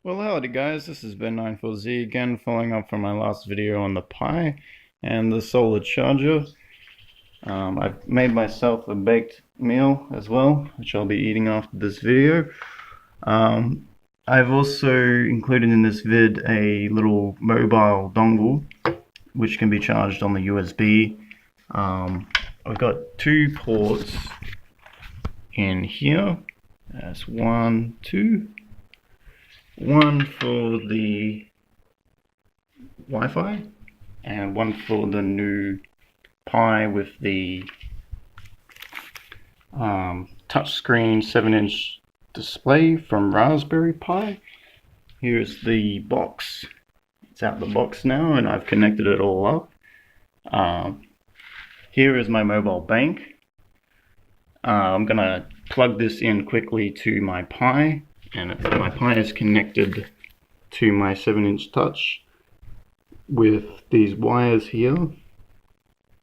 Well, howdy guys, this is Ben94Z again, following up from my last video on the Pi and the solar charger. I've made myself a baked meal as well, which I'll be eating after this video. I've also included in this vid a little mobile dongle, which can be charged on the USB. I've got two ports in here. That's one, two. One for the Wi-Fi and one for the new Pi with the touchscreen 7-inch display from Raspberry Pi. Here's the box. It's out the box now and I've connected it all up. Here is my mobile bank. I'm gonna plug this in quickly to my Pi, and my Pi is connected to my 7-inch touch with these wires here.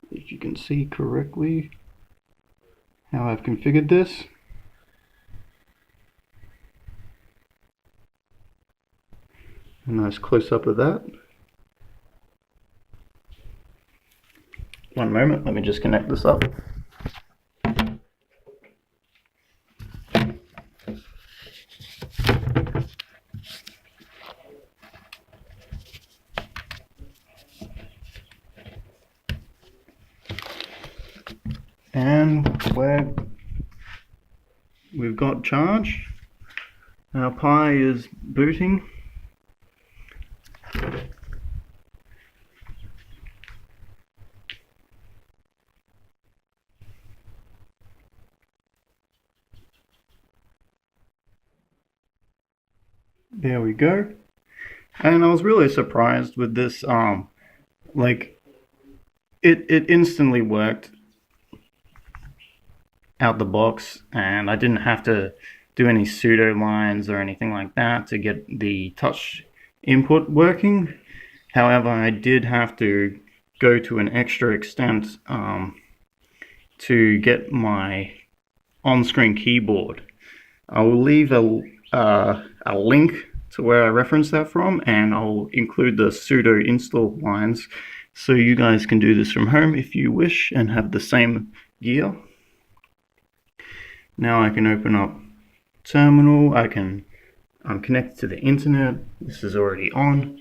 If you can see correctly how I've configured this. A nice close-up of that. One moment, let me just connect this up. And we've got charge. Our Pi is booting. There we go. And I was really surprised with this, like it instantly worked out the box, and I didn't have to do any sudo lines or anything like that to get the touch input working. However, I did have to go to an extra extent to get my on-screen keyboard. I will leave a link to where I referenced that from, and I'll include the sudo install lines so you guys can do this from home if you wish and have the same gear. Now I can open up terminal. I'm connected to the internet. This is already on,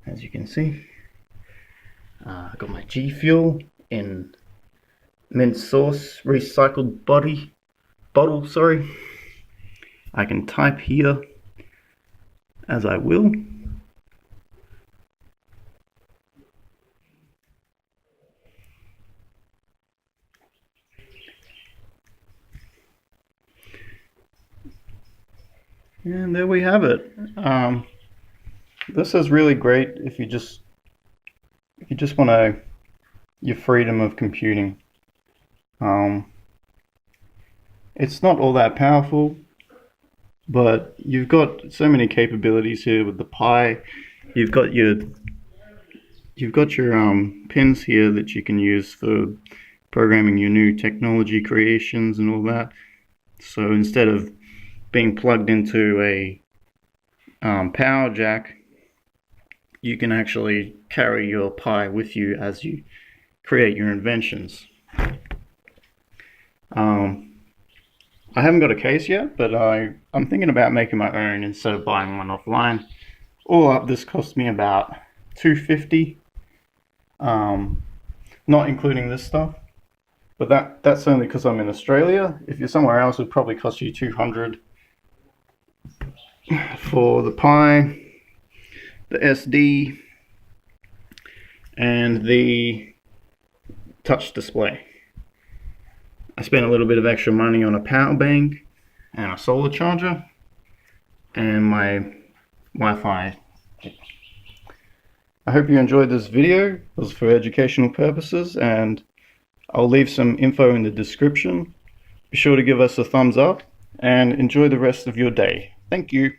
as you can see. I got my G Fuel in mint sauce recycled bottle. Sorry. I can type here as I will. And there we have it. This is really great if you just want your freedom of computing. It's not all that powerful, but you've got so many capabilities here with the Pi. You've got your pins here that you can use for programming your new technology creations and all that. So instead of being plugged into a power jack, you can actually carry your Pi with you as you create your inventions. I haven't got a case yet, but I'm thinking about making my own instead of buying one offline. All up, this cost me about $250, not including this stuff. But that's only because I'm in Australia. If you're somewhere else, it would probably cost you $200 for the Pi, the SD, and the touch display. I spent a little bit of extra money on a power bank and a solar charger and my Wi-Fi. I hope you enjoyed this video. It was for educational purposes, and I'll leave some info in the description. Be sure to give us a thumbs up and enjoy the rest of your day. Thank you.